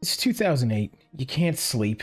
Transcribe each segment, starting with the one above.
It's 2008. You can't sleep.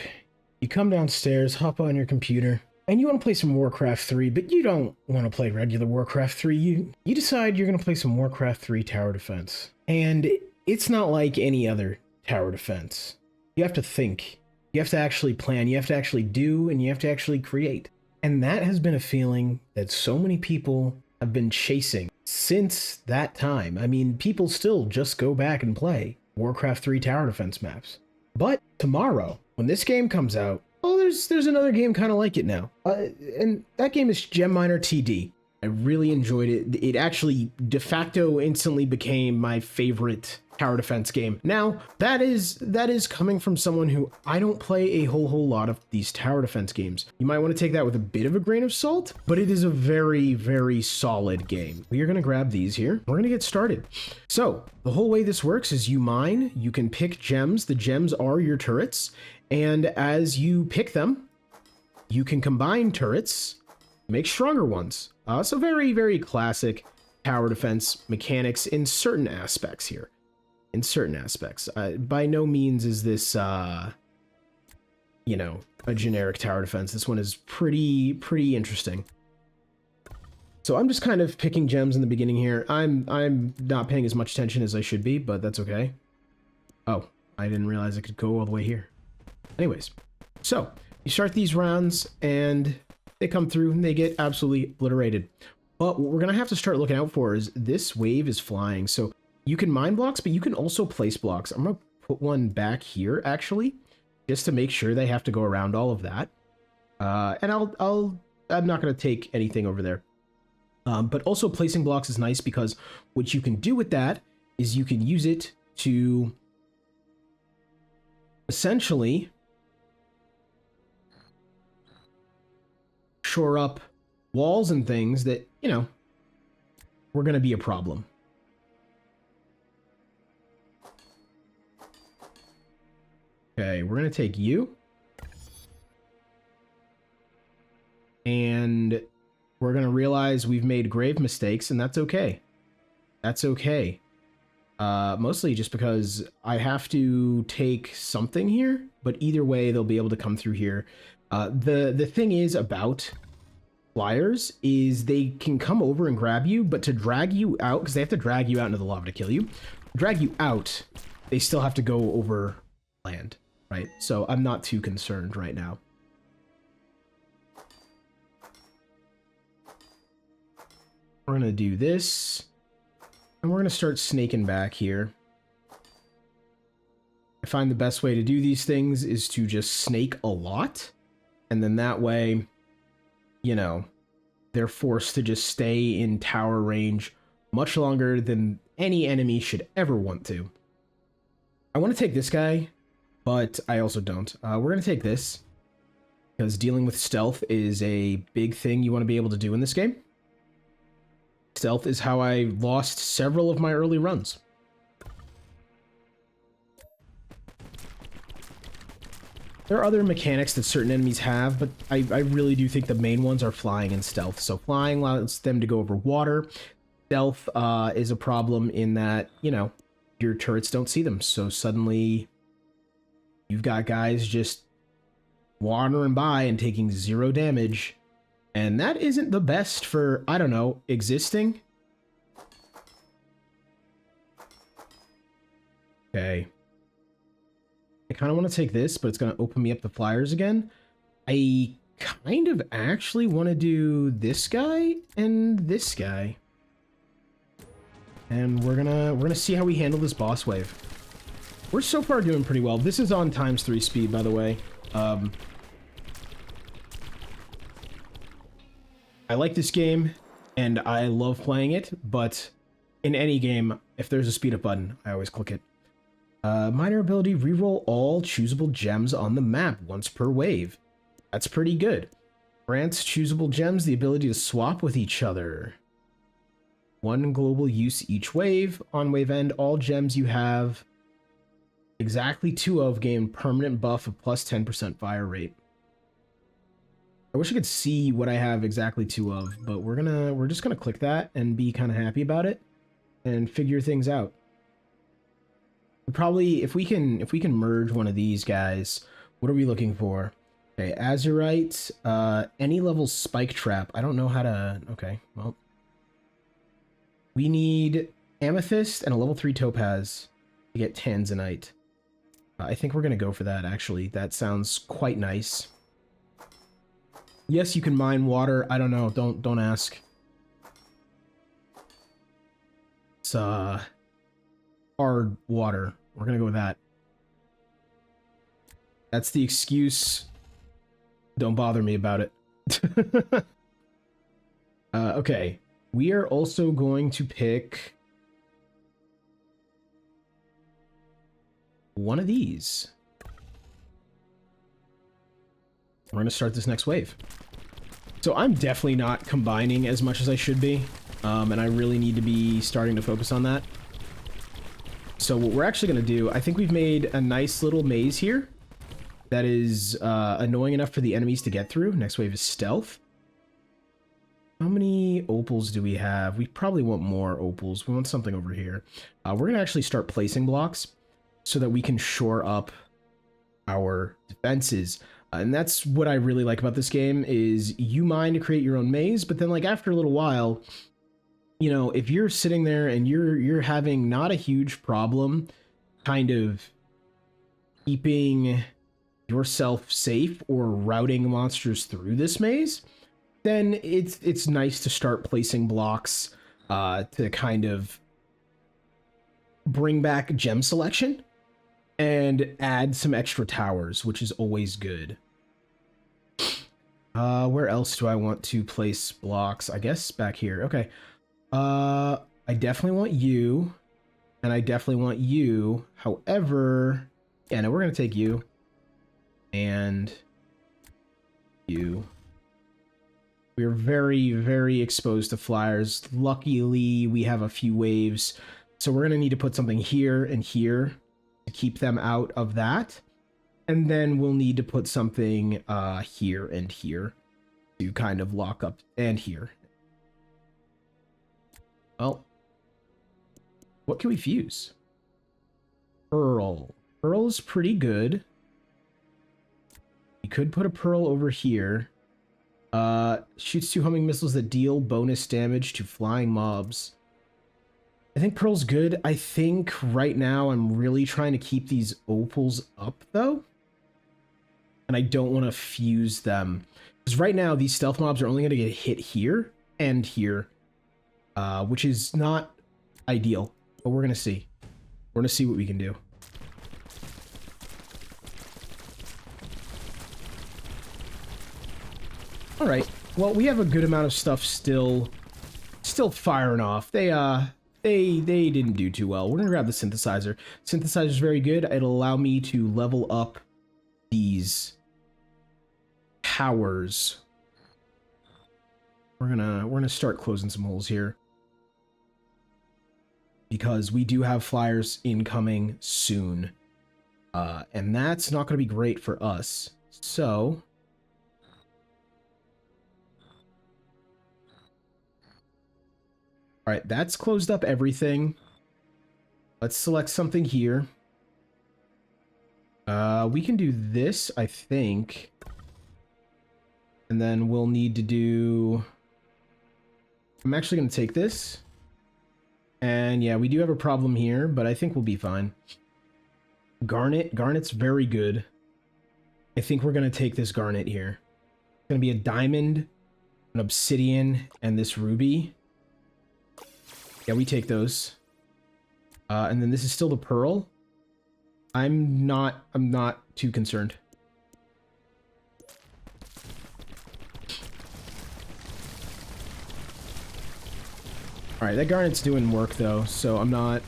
You come downstairs, hop on your computer, and you want to play some Warcraft 3, but you don't want to play regular Warcraft 3. You decide you're going to play some Warcraft 3 tower defense. And it's not like any other tower defense. You have to think. You have to actually plan. You have to actually do, and you have to actually create. And that has been a feeling that so many people have been chasing since that time. I mean, people still just go back and play Warcraft 3 tower defense maps. But tomorrow, when this game comes out, oh, there's another game kind of like it now. And that game is Gem Miner TD. I really enjoyed it. It actually de facto instantly became my favorite tower defense game. Now, that is coming from someone who I don't play a whole lot of these tower defense games. You might want to take that with a bit of a grain of salt, but it is a very, very solid game. We are going to grab these here. We're going to get started. So the whole way this works is you mine, you can pick gems. The gems are your turrets. And as you pick them, you can combine turrets, make stronger ones. So very, very classic tower defense mechanics in certain aspects here. In certain aspects. By no means is this, you know, a generic tower defense. This one is pretty interesting. So I'm just kind of picking gems in the beginning here. I'm not paying as much attention as I should be, but that's okay. Oh, I didn't realize I could go all the way here. Anyways, so you start these rounds and they come through and they get absolutely obliterated. But what we're going to have to start looking out for is this wave is flying. So you can mine blocks, but you can also place blocks. I'm going to put one back here, actually, just to make sure they have to go around all of that. And I'm not going to take anything over there. But also placing blocks is nice because what you can do with that is you can use it to essentially shore up walls and things that, you know, were going to be a problem. Okay, we're going to take you. And we're going to realize we've made grave mistakes, and that's okay. That's okay. Mostly just because I have to take something here, but either way, they'll be able to come through here. The thing is about flyers is they can come over and grab you, but to drag you out, because they have to drag you out into the lava to kill you, drag you out, they still have to go over land, right? So I'm not too concerned right now. We're gonna do this, and we're gonna start snaking back here. I find the best way to do these things is to just snake a lot, and then that way, you know, they're forced to just stay in tower range much longer than any enemy should ever want to. I want to take this guy, but I also don't. We're going to take this, because dealing with stealth is a big thing you want to be able to do in this game. Stealth is how I lost several of my early runs. There are other mechanics that certain enemies have, but I really do think the main ones are flying and stealth. So flying allows them to go over water. Stealth is a problem in that, you know, your turrets don't see them. So suddenly you've got guys just wandering by and taking 0 damage. And that isn't the best for, I don't know, existing. Okay. I kind of want to take this, but it's going to open me up the flyers again. I kind of actually want to do this guy and this guy. And we're gonna see how we handle this boss wave. We're so far doing pretty well. This is on ×3 speed, by the way. I like this game, and I love playing it, but in any game, if there's a speed up button, I always click it. Miner ability, reroll all choosable gems on the map once per wave. That's pretty good. Grants choosable gems the ability to swap with each other. 1 global use each wave. On wave end, all gems you have exactly 2 of gain permanent buff of plus 10% fire rate. I wish I could see what I have exactly 2 of, but we're just gonna click that and be kind of happy about it and figure things out. Probably if we can merge one of these guys, what are we looking for? Okay, azurite, any level spike trap. I don't know how to. Okay, well, we need amethyst and a level 3 topaz to get tanzanite. I think we're gonna go for that. Actually, that sounds quite nice. Yes, you can mine water. I don't know. Don't ask. It's hard water. We're gonna go with that. That's the excuse. Don't bother me about it. Okay. We are also going to pick one of these. We're gonna start this next wave. So I'm definitely not combining as much as I should be. And I really need to be starting to focus on that. So what we're actually going to do, I think we've made a nice little maze here that is annoying enough for the enemies to get through. Next wave is stealth. How many opals do we have? We probably want more opals. We want something over here. We're going to actually start placing blocks so that we can shore up our defenses. And that's what I really like about this game is you mine to create your own maze, but then like after a little while, you know, if you're sitting there and you're having not a huge problem kind of keeping yourself safe or routing monsters through this maze, then it's nice to start placing blocks to kind of bring back gem selection and add some extra towers, which is always good. Where else do I want to place blocks? I guess back here. Okay. I definitely want you, and I definitely want you. However, yeah, no, we're gonna take you and you. We're very, very exposed to flyers. Luckily, we have a few waves, so we're gonna need to put something here and here to keep them out of that, and then we'll need to put something here and here to kind of lock up, and here. Well, what can we fuse? Pearl. Pearl's pretty good. We could put a pearl over here. Shoots 2 homing missiles that deal bonus damage to flying mobs. I think pearl's good. I think right now I'm really trying to keep these opals up, though. And I don't want to fuse them. Because right now, these stealth mobs are only going to get hit here and here. Which is not ideal, but we're gonna see. We're gonna see what we can do. All right. Well, we have a good amount of stuff still firing off. They didn't do too well. We're gonna grab the synthesizer. Synthesizer's very good. It'll allow me to level up these towers. We're gonna start closing some holes here, because we do have flyers incoming soon. And that's not going to be great for us. So all right, that's closed up everything. Let's select something here. We can do this, I think. And then we'll need to do... I'm actually going to take this. And yeah, we do have a problem here, but I think we'll be fine. Garnet. Garnet's very good. I think we're going to take this garnet here. It's going to be a diamond, an obsidian, and this ruby. Yeah, we take those. And then this is still the pearl. I'm not too concerned. All right, that garnet's doing work though, so I'm not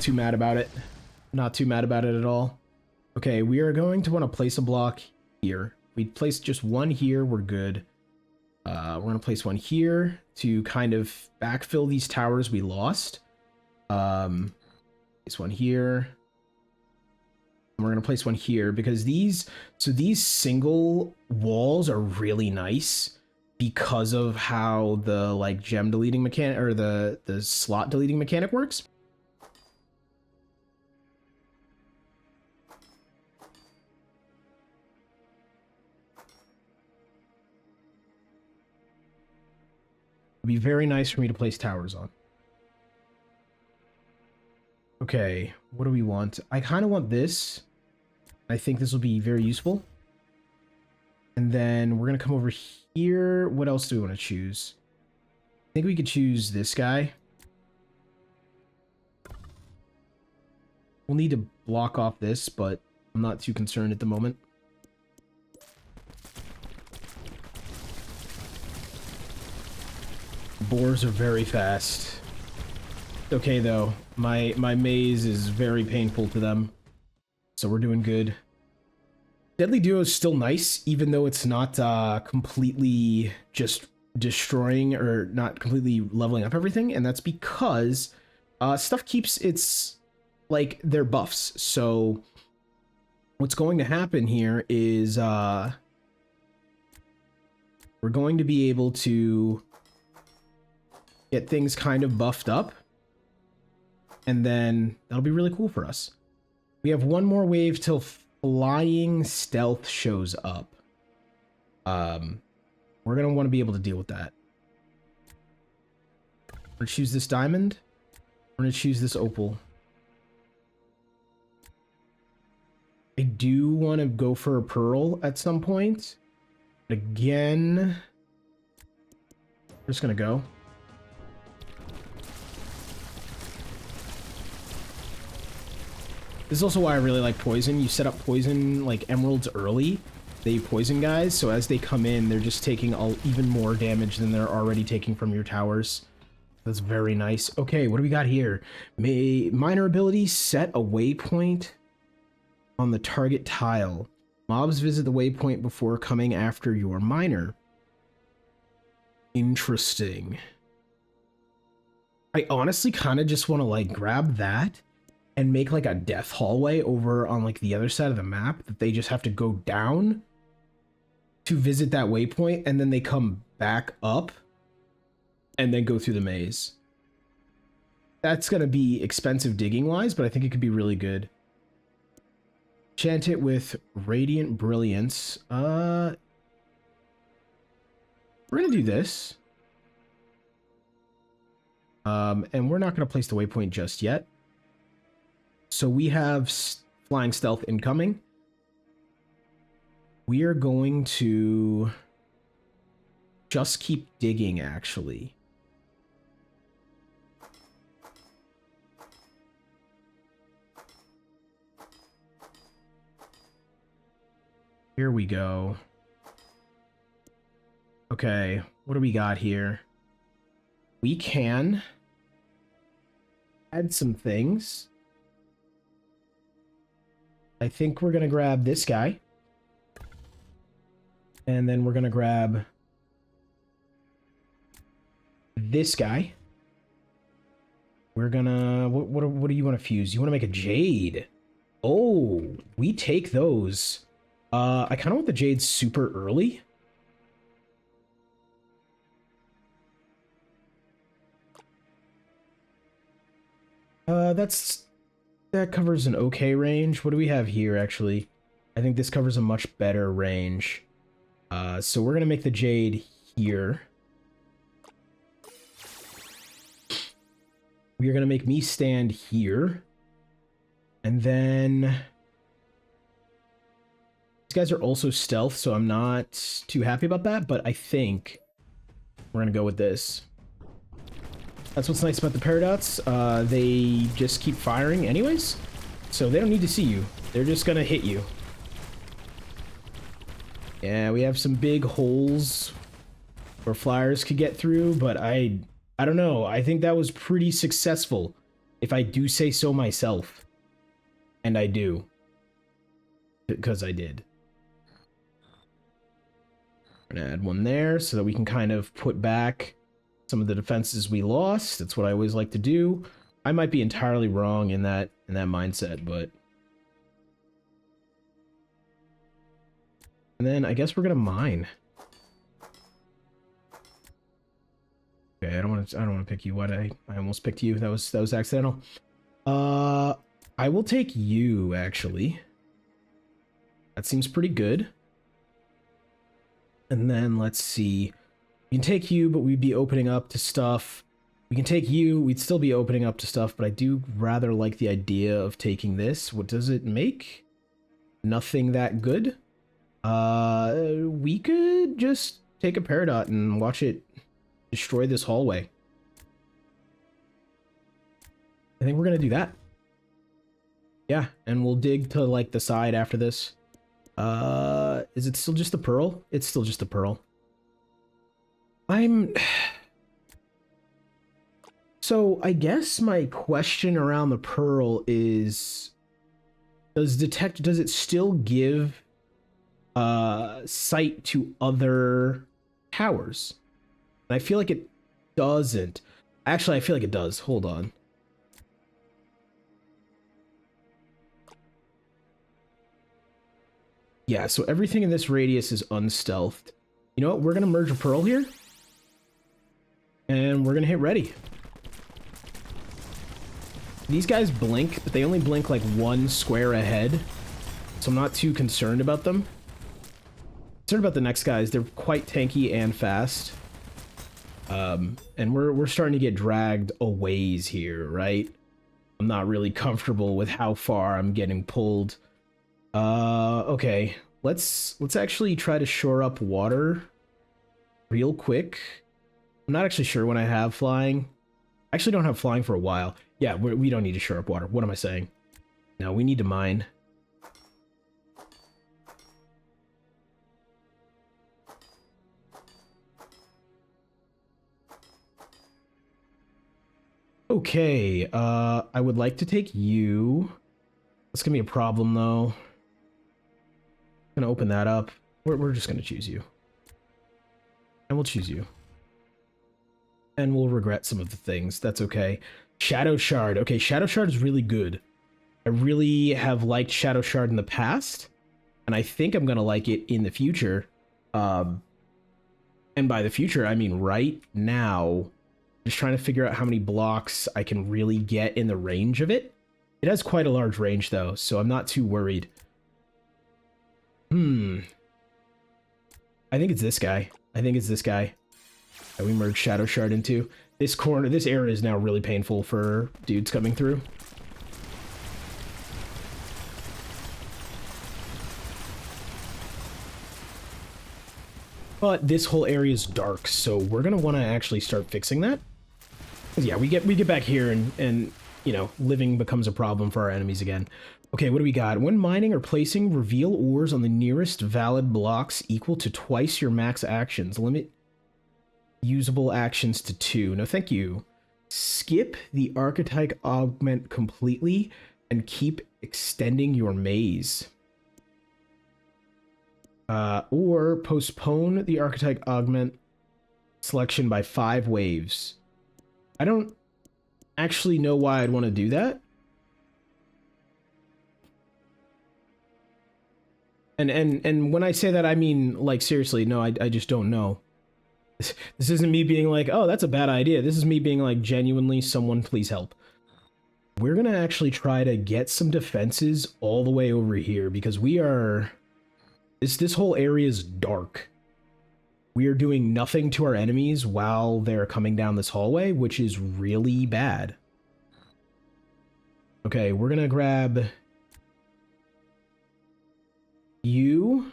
too mad about it. Not too mad about it at all. Okay, we are going to want to place a block here. We place just one here, we're good. We're going to place one here to kind of backfill these towers we lost. Place one here. And we're going to place one here because these single walls are really nice because of how the like gem deleting mechanic or the slot deleting mechanic works. be very nice for me to place towers on. Okay, what do we want? I kind of want this. I think this will be very useful. And then we're going to come over here. What else do we want to choose? I think we could choose this guy. We'll need to block off this, but I'm not too concerned at the moment. Boars are very fast. Okay, though. My maze is very painful to them. So we're doing good. Deadly Duo is still nice, even though it's not completely just destroying or not completely leveling up everything. And that's because stuff keeps its, like, their buffs. So what's going to happen here is we're going to be able to get things kind of buffed up. And then that'll be really cool for us. We have one more wave till flying stealth shows up. We're going to want to be able to deal with that. We're going to choose this diamond. We're going to choose this opal. I do want to go for a pearl at some point. But again, we're just going to go. This is also why I really like poison. You set up poison, like, emeralds early. They poison guys, so as they come in, they're just taking even more damage than they're already taking from your towers. That's very nice. Okay, what do we got here? Miner ability, set a waypoint on the target tile. Mobs visit the waypoint before coming after your miner. Interesting. I honestly kind of just want to, like, grab that and make like a death hallway over on like the other side of the map that they just have to go down to visit that waypoint, and then they come back up and then go through the maze. That's going to be expensive digging wise, but I think it could be really good. Enchant it with Radiant Brilliance. We're going to do this. And we're not going to place the waypoint just yet. So we have flying stealth incoming. We are going to just keep digging, actually. Here we go. Okay, what do we got here? We can add some things. I think we're going to grab this guy. And then we're going to grab this guy. We're going to... What do you want to fuse? You want to make a jade. Oh, we take those. I kind of want the jade super early. That covers an okay range. What do we have here, actually? I think this covers a much better range. So we're going to make the jade here. We are going to make me stand here. And then... these guys are also stealth, so I'm not too happy about that, but I think we're going to go with this. That's what's nice about the Paradots. They just keep firing anyways, so they don't need to see you. They're just gonna hit you. Yeah, we have some big holes where flyers could get through, but I don't know. I think that was pretty successful, if I do say so myself. And I do. Because I did. I'm gonna add one there so that we can kind of put back some of the defenses we lost. That's what I always like to do. I might be entirely wrong in that mindset, but... and then I guess we're gonna mine. Okay, I don't want to pick you. What I almost picked you. That was accidental. I will take you, actually. That seems pretty good. And then let's see. We can take you, but we'd be opening up to stuff. We can take you, we'd still be opening up to stuff, but I do rather like the idea of taking this. What does it make? Nothing that good. We could just take a Peridot and watch it destroy this hallway. I think we're gonna do that. Yeah, and we'll dig to like the side after this. Is it still just the pearl? It's still just the pearl. So I guess my question around the pearl is, does it still give sight to other towers? And I feel like it doesn't. Actually, I feel like it does. Hold on. Yeah, so everything in this radius is unstealthed. You know what? We're gonna merge a pearl here. And we're gonna hit ready. These guys blink, but they only blink like 1 square ahead. So I'm not too concerned about them. Concerned about the next guys. They're quite tanky and fast. And we're starting to get dragged a ways here, right? I'm not really comfortable with how far I'm getting pulled. Okay. Let's actually try to shore up water real quick. I'm not actually sure when I have flying. I actually don't have flying for a while. Yeah, we don't need to shore up water. What am I saying? No, we need to mine. Okay, I would like to take you. That's gonna be a problem, though. I'm gonna open that up. We're just gonna choose you. And we'll choose you. And we'll regret some of the things. That's okay. Shadow Shard. Okay, Shadow Shard is really good. I really have liked Shadow Shard in the past. And I think I'm gonna like it in the future. And by the future, I mean right now. Just trying to figure out how many blocks I can really get in the range of it. It has quite a large range, though, so I'm not too worried. I think it's this guy. I think it's this guy that we merged Shadow Shard into. This corner, this area is now really painful for dudes coming through. But this whole area is dark, so we're gonna want to actually start fixing that. Yeah, we get back here and you know, living becomes a problem for our enemies again. Okay, what do we got? When mining or placing, reveal ores on the nearest valid blocks equal to twice your max actions. Limit usable actions to 2. No, thank you. Skip the archetype augment completely and keep extending your maze. Or postpone the archetype augment selection by 5 waves. I don't actually know why I'd want to do that. And when I say that, I mean, like, seriously, no, I just don't know. This isn't me being like, oh, that's a bad idea. This is me being like, genuinely, someone please help. We're gonna actually try to get some defenses all the way over here because we are... This whole area is dark. We are doing nothing to our enemies while they're coming down this hallway, which is really bad. Okay, we're gonna grab you.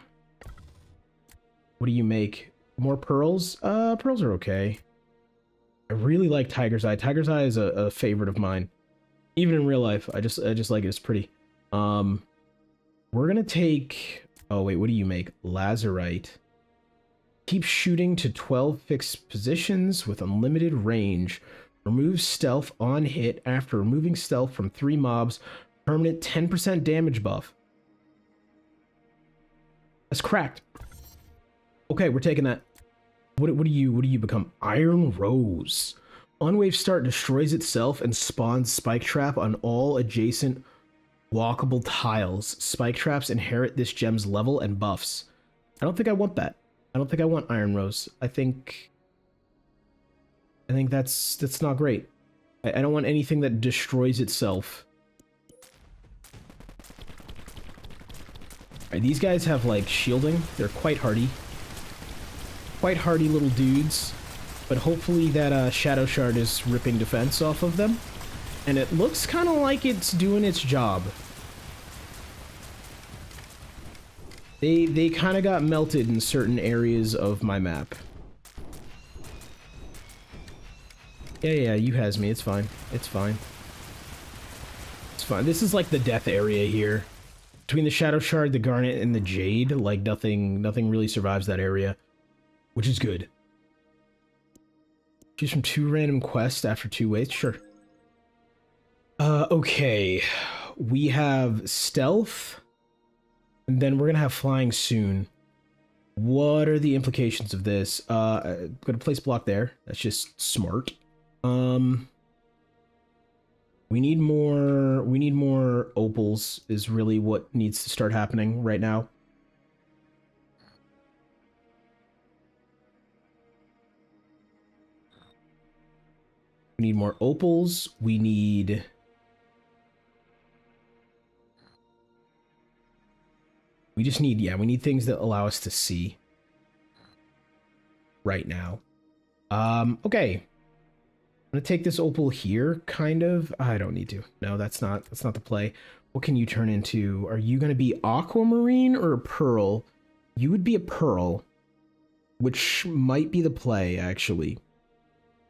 What do you make? More pearls? Pearls are okay. I really like Tiger's Eye. Tiger's Eye is a favorite of mine. Even in real life, I just like it. It's pretty. We're gonna take... Oh, wait, what do you make? Lazurite. Keep shooting to 12 fixed positions with unlimited range. Remove stealth on hit after removing stealth from 3 mobs. Permanent 10% damage buff. That's cracked. Okay, we're taking that. What do you become? Iron Rose. On wave start destroys itself and spawns spike trap on all adjacent walkable tiles. Spike traps inherit this gem's level and buffs. I don't think I want that. I don't think I want Iron Rose. I think that's not great. I don't want anything that destroys itself. Alright, these guys have like shielding. They're quite hardy. quite hardy little dudes, but hopefully that Shadow Shard is ripping defense off of them. And it looks kind of like it's doing its job. They kind of got melted in certain areas of my map. Yeah, you has me. It's fine. It's fine. It's fine. This is like the death area here. Between the Shadow Shard, the Garnet, and the Jade, like nothing really survives that area, which is good. Choose from 2 random quests after 2 waits. Sure. Okay. We have stealth, and then we're gonna have flying soon. What are the implications of this? I'm gonna place block there. That's just smart. We need more opals is really what needs to start happening right now. We need more opals. We need we need things that allow us to see right now. Okay. I'm gonna take this opal here, kind of. I don't need to. No, that's not the play. What can you turn into? Are you gonna be aquamarine or a pearl? You would be a pearl, which might be the play, actually.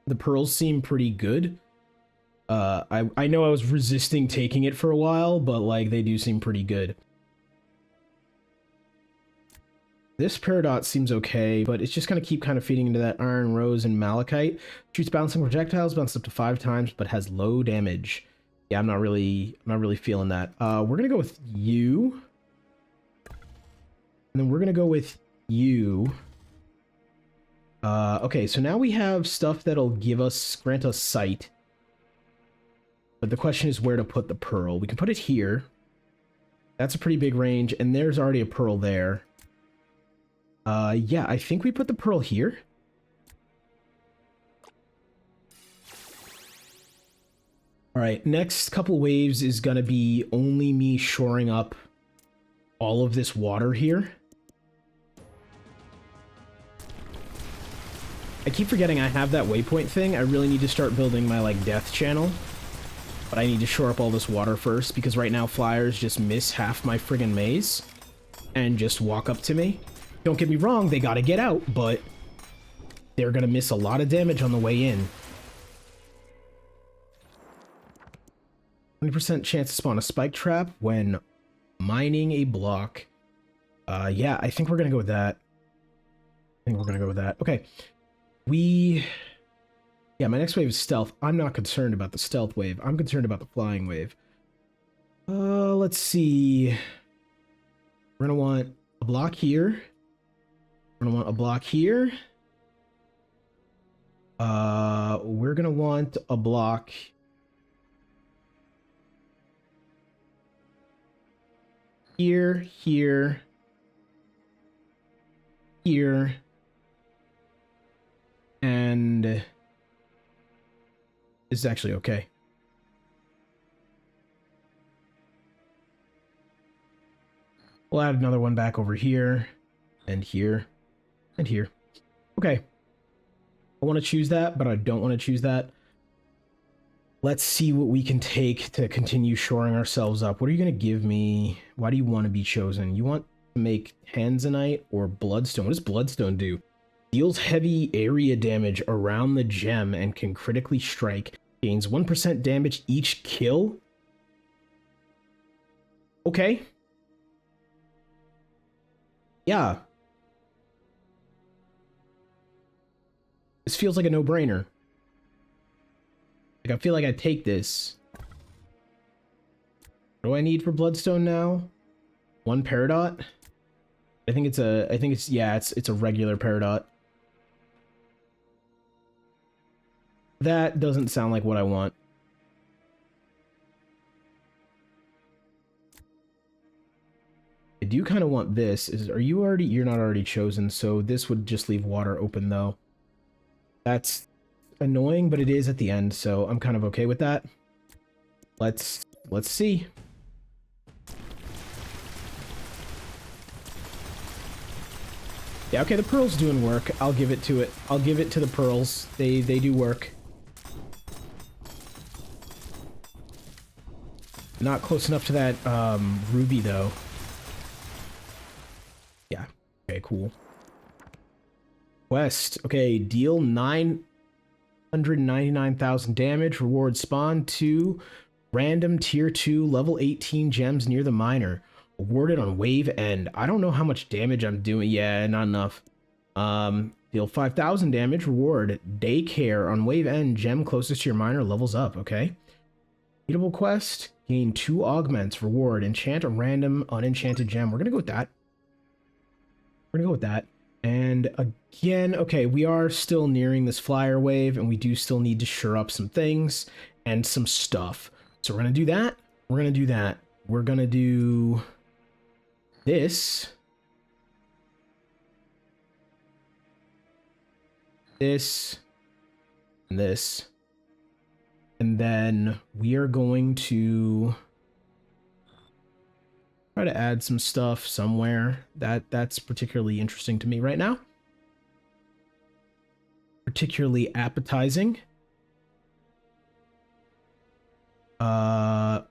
The pearls seem pretty good. I know I was resisting taking it for a while, but like they do seem pretty good. This Peridot seems okay, but it's just gonna keep kind of feeding into that Iron Rose and Malachite. Shoots bouncing projectiles, bounces up to 5 times, but has low damage. Yeah, I'm not really feeling that. We're gonna go with you. And then we're gonna go with you. Okay, so now we have stuff that'll grant us sight. But the question is where to put the pearl. We can put it here. That's a pretty big range, and there's already a pearl there. Yeah, I think we put the pearl here. Alright, next couple waves is gonna be only me shoring up all of this water here. I keep forgetting I have that waypoint thing. I really need to start building my, like, death channel. But I need to shore up all this water first, because right now flyers just miss half my friggin' maze and just walk up to me. Don't get me wrong, they gotta get out, but they're gonna miss a lot of damage on the way in. 20% chance to spawn a spike trap when mining a block. Yeah, I think we're gonna go with that. Okay. Yeah, my next wave is stealth. I'm not concerned about the stealth wave. I'm concerned about the flying wave. Let's see. We're gonna want a block here. We're gonna want a block here. We're gonna want a block here, here, here, and this is actually okay. We'll add another one back over here, and here, and here. Okay. I want to choose that, but I don't want to choose that. Let's see what we can take to continue shoring ourselves up. What are you going to give me? Why do you want to be chosen? You want to make Tanzanite or Bloodstone? What does Bloodstone do? Deals heavy area damage around the gem and can critically strike. Gains 1% damage each kill. Okay. Yeah. This feels like a no-brainer. Like, I feel like I take this. What do I need for Bloodstone now? 1 Peridot? It's a regular Peridot. That doesn't sound like what I want. I do kind of want this. You're not already chosen, so this would just leave water open though. That's annoying, but it is at the end, so I'm kind of okay with that. Let's see. Yeah, okay, the pearl's doing work. I'll give it to it. I'll give it to the pearls. They do work. Not close enough to that ruby though. Yeah. Okay, cool. Quest. Okay, deal 999,000 damage. Reward spawn 2 random tier 2 level 18 gems near the miner. Awarded on wave end. I don't know how much damage I'm doing. Yeah, not enough. Deal 5,000 damage. Reward daycare on wave end. Gem closest to your miner levels up. Okay. Beatable quest. Gain 2 augments. Reward enchant a random unenchanted gem. We're gonna go with that. We're gonna go with that. And again, okay, we are still nearing this flyer wave, and we do still need to shore up some things and some stuff. So we're gonna do that. We're gonna do that. We're gonna do this. This. And this. And then we are going to try to add some stuff somewhere that's particularly interesting to me right now. Particularly appetizing.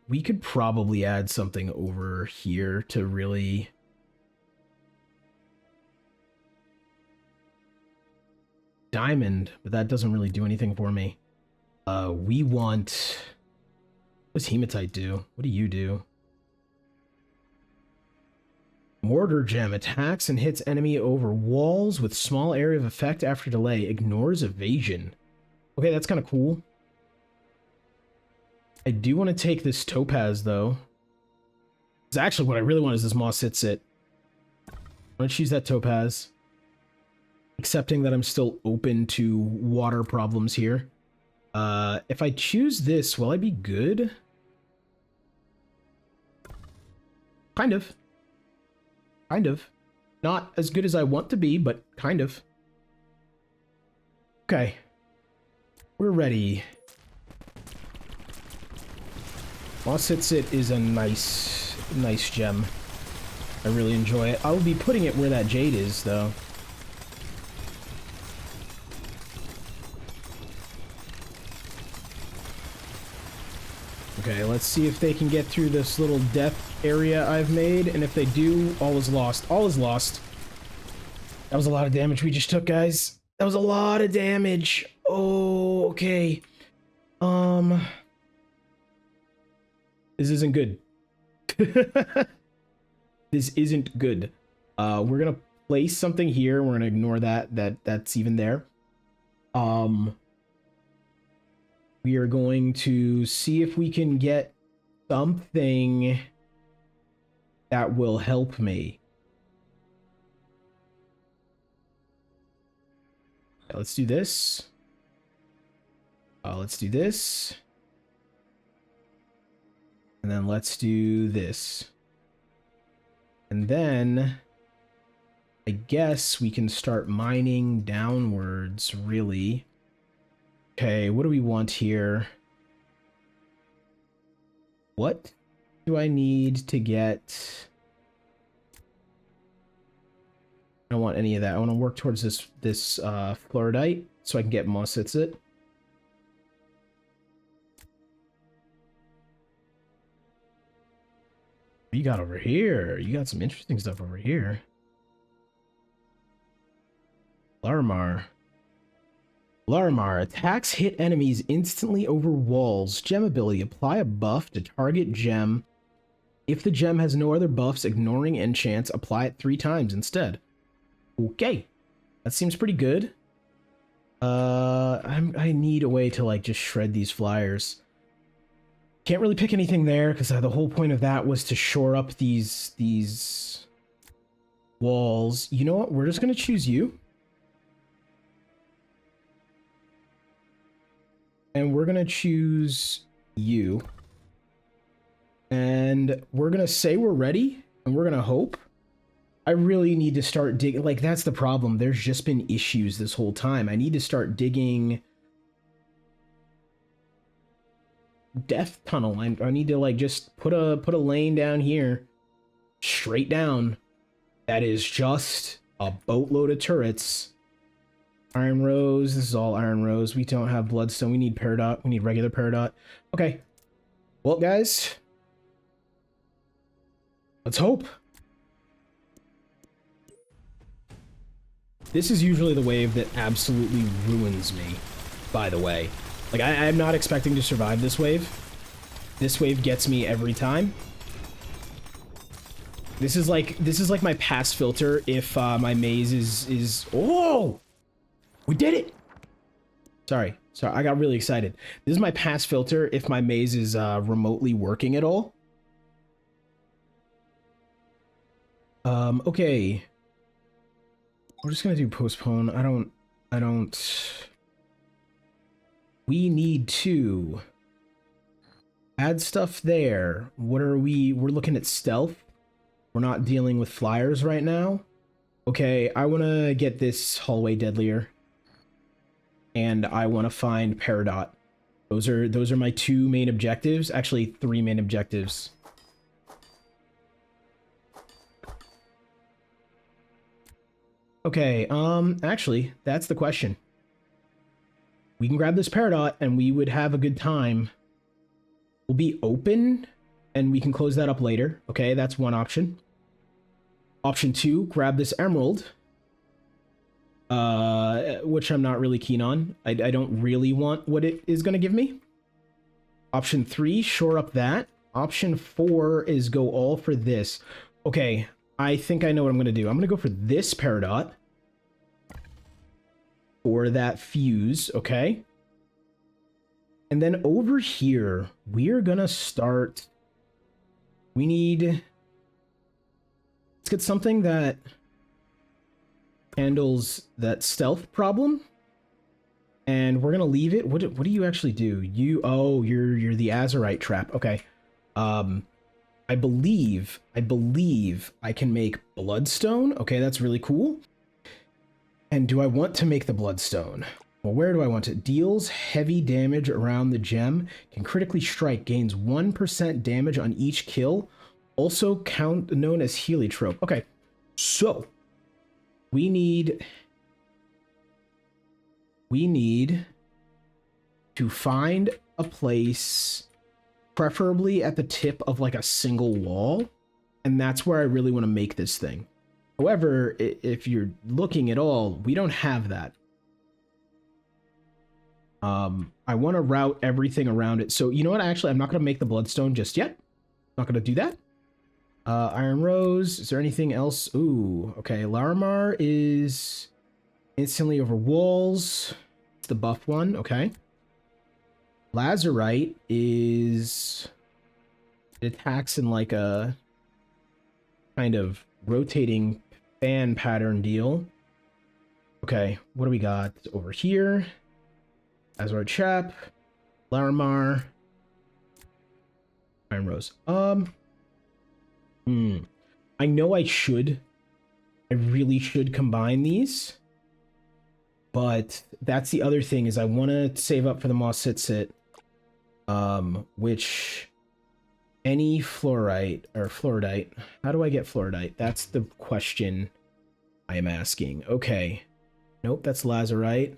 We could probably add something over here to really diamond, but that doesn't really do anything for me. We want, what does hematite do? What do you do? Mortar gem attacks and hits enemy over walls with small area of effect after delay. Ignores evasion. Okay, that's kind of cool. I do want to take this topaz though. It's actually what I really want is this moss sit. I'm gonna choose that topaz. Accepting that I'm still open to water problems here. If I choose this, will I be good? Kind of. Kind of. Not as good as I want to be, but kind of. Okay. We're ready. Moss Sit is a nice gem. I really enjoy it. I'll be putting it where that jade is, though. Okay, let's see if they can get through this little death area I've made, and if they do, all is lost. All is lost. That was a lot of damage we just took, guys. That was a lot of damage. Oh, okay. This isn't good. This isn't good. We're gonna place something here. We're gonna ignore that's even there. We are going to see if we can get something that will help me. Let's do this. Let's do this. And then let's do this. And then I guess we can start mining downwards, really. Okay, what do we want here? What do I need to get? I don't want any of that. I want to work towards this fluoridite so I can get moss Sit. What you got over here? You got some interesting stuff over here. Larimar. Larimar attacks hit enemies instantly over walls. Gem ability. Apply a buff to target gem. If the gem has no other buffs, ignoring enchants, apply it 3 times instead. Okay. That seems pretty good. I need a way to like just shred these flyers. Can't really pick anything there because the whole point of that was to shore up these walls. You know what? We're just gonna choose you. And we're gonna choose you. And we're gonna say we're ready, and we're gonna hope. I really need to start digging. Like, that's the problem. There's just been issues this whole time. I need to start digging death tunnel. I need to like just put a lane down here, straight down. That is just a boatload of turrets. Iron Rose. This is all Iron Rose. We don't have Bloodstone. We need Peridot. We need regular Peridot. Okay. Well, guys. Let's hope. This is usually the wave that absolutely ruins me, by the way. Like, I'm not expecting to survive this wave. This wave gets me every time. This is like my pass filter if my maze is oh! We did it! Sorry, I got really excited. This is my pass filter if my maze is remotely working at all. Okay. We're just gonna do postpone. I don't... We need to add stuff there. What are we? We're looking at stealth. We're not dealing with flyers right now. Okay, I want to get this hallway deadlier. And I want to find Peridot. Those are my 2 main objectives. Actually, 3 main objectives. Okay, actually, that's the question. We can grab this Peridot and we would have a good time. We'll be open and we can close that up later. Okay, that's one option. Option 2, grab this emerald. Which I'm not really keen on. I don't really want what it is going to give me. Option 3, shore up that. Option 4 is go all for this. Okay, I think I know what I'm going to do. I'm going to go for this Peridot. For that fuse, okay? And then over here, we're going to start... Let's get something that handles that stealth problem. And we're gonna leave it. What do you actually do? You're the Azurite trap. Okay. I believe I can make Bloodstone. Okay, that's really cool. And do I want to make the Bloodstone? Well, where do I want it? Deals heavy damage around the gem. Can critically strike. Gains 1% damage on each kill. Also known as Heliotrope. Okay, so we need to find a place, preferably at the tip of like a single wall, and that's where I really want to make this thing. However, if you're looking at all, we don't have that. I want to route everything around it. So you know what? Actually, I'm not going to make the Bloodstone just yet. Not going to do that. Iron Rose. Is there anything else? Ooh, okay. Larimar is instantly over walls. It's the buff one. Okay. Lazurite is... It attacks in like a kind of rotating fan pattern deal. Okay, what do we got over here? Azurite Chap. Larimar. Iron Rose. I know I really should combine these, but that's the other thing is I want to save up for the Moss Sit, which any fluorite or fluoridite. How do I get fluoridite? That's the question I am asking. Okay. Nope, that's lazurite.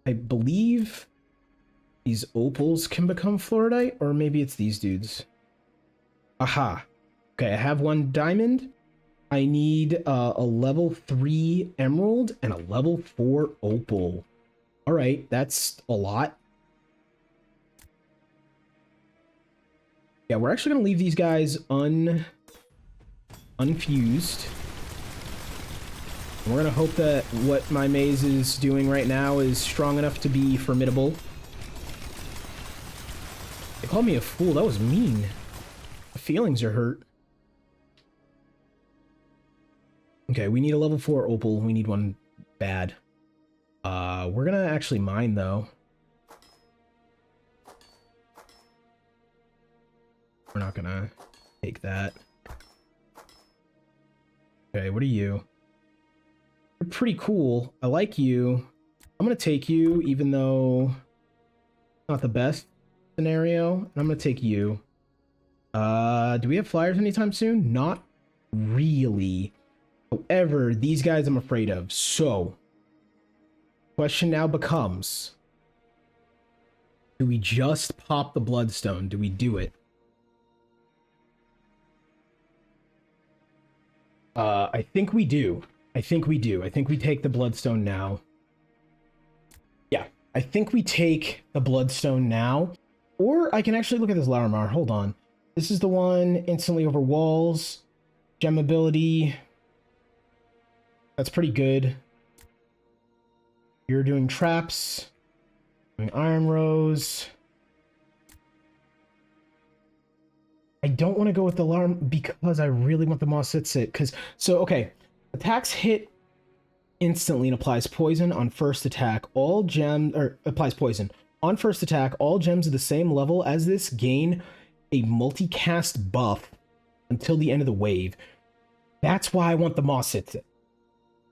I believe these opals can become fluoridite, or maybe it's these dudes. Aha. Okay, I have one diamond. I need a level 3 emerald and a level 4 opal. All right, that's a lot. Yeah, we're actually going to leave these guys unfused. We're going to hope that what my maze is doing right now is strong enough to be formidable. They called me a fool. That was mean. My feelings are hurt. Okay, we need a level 4 opal. We need one bad. We're gonna actually mine, though. We're not gonna take that. Okay, what are you? You're pretty cool. I like you. I'm gonna take you, even though not the best scenario. And I'm gonna take you. Do we have flyers anytime soon? Not really. However, these guys I'm afraid of. So, question now becomes, do we just pop the bloodstone? Do we do it? I think we do. I think we do. I think we take the bloodstone now. Yeah, I think we take the bloodstone now. Or I can actually look at this Larimar. Hold on. This is the one instantly over walls. Gem ability. That's pretty good. You're doing traps. Doing iron rose. I don't want to go with the alarm because I really want the Moss Sit. So, okay. Attacks hit instantly and applies poison on first attack. All gems, or applies poison. On first attack, all gems of the same level as this gain a multicast buff until the end of the wave. That's why I want the Moss Sit.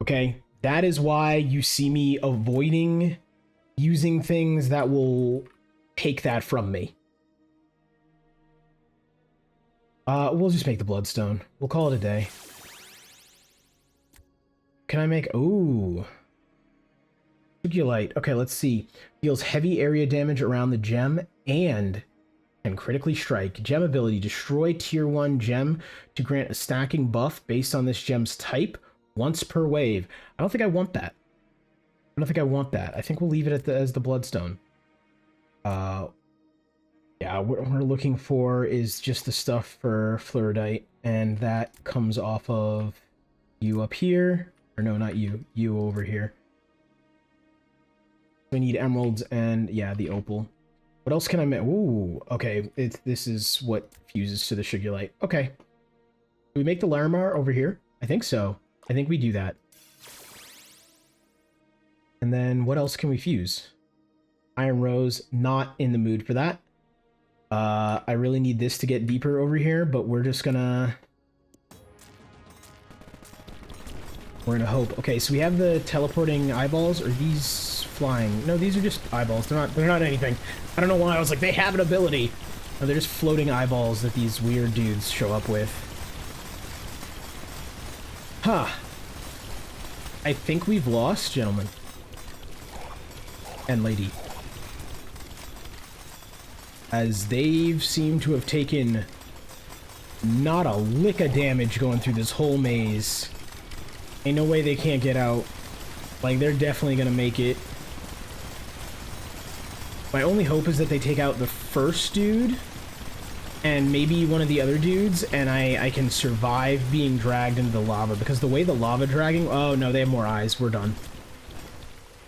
Okay? That is why you see me avoiding using things that will take that from me. We'll just make the Bloodstone. We'll call it a day. Can I make... Ooh. Roguelike. Okay, let's see. Deals heavy area damage around the gem and can critically strike. Gem ability. Destroy tier 1 gem to grant a stacking buff based on this gem's type once per wave. I don't think I want that. I think we'll leave it at as the Bloodstone. Yeah, what we're looking for is just the stuff for Fluoridite, and that comes off of you up here. Or no, not you. You over here. We need emeralds and, yeah, the opal. What else can I make? Ooh, okay. This is what fuses to the Roguelike. Okay. Do we make the Larimar over here? I think so. I think we do that. And then what else can we fuse? Iron Rose, not in the mood for that. I really need this to get deeper over here, but we're just gonna... We're gonna hope. Okay, so we have the teleporting eyeballs. Are these flying? No, these are just eyeballs. They're not anything. I don't know why I was like, they have an ability. No, they're just floating eyeballs that these weird dudes show up with. Huh. I think we've lost, gentlemen. And lady. As they've seemed to have taken not a lick of damage going through this whole maze. Ain't no way they can't get out. Like, they're definitely gonna make it. My only hope is that they take out the first dude and maybe one of the other dudes, and I can survive being dragged into the lava, because the way the lava dragging... Oh, no, they have more eyes. We're done.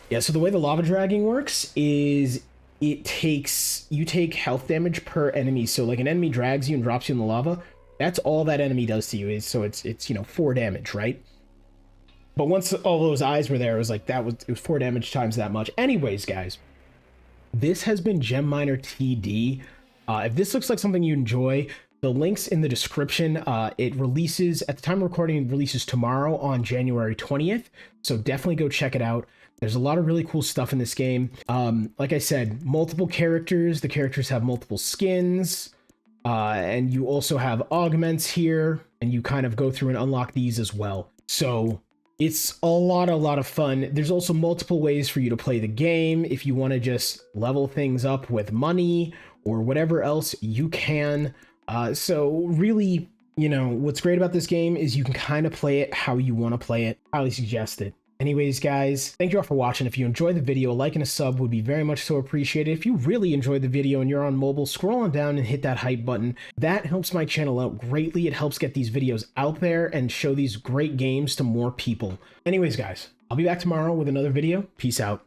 Yeah, so the way the lava dragging works is it takes... You take health damage per enemy, so like an enemy drags you and drops you in the lava, that's all that enemy does to you. So it's you know, 4 damage, right? But once all those eyes were there, it was like, it was 4 damage times that much. Anyways, guys, this has been Gem Miner TD. If this looks like something you enjoy, the link's in the description. It releases, at the time of recording, it releases tomorrow on January 20th. So definitely go check it out. There's a lot of really cool stuff in this game. Like I said, multiple characters. The characters have multiple skins. And you also have augments here, and you kind of go through and unlock these as well. So it's a lot of fun. There's also multiple ways for you to play the game. If you want to just level things up with money or whatever else, you can. So really, you know, what's great about this game is you can kind of play it how you want to play it. Highly suggest it. Anyways, guys, thank you all for watching. If you enjoyed the video, a like and a sub would be very much so appreciated. If you really enjoyed the video and you're on mobile, scroll on down and hit that hype button. That helps my channel out greatly. It helps get these videos out there and show these great games to more people. Anyways, guys, I'll be back tomorrow with another video. Peace out.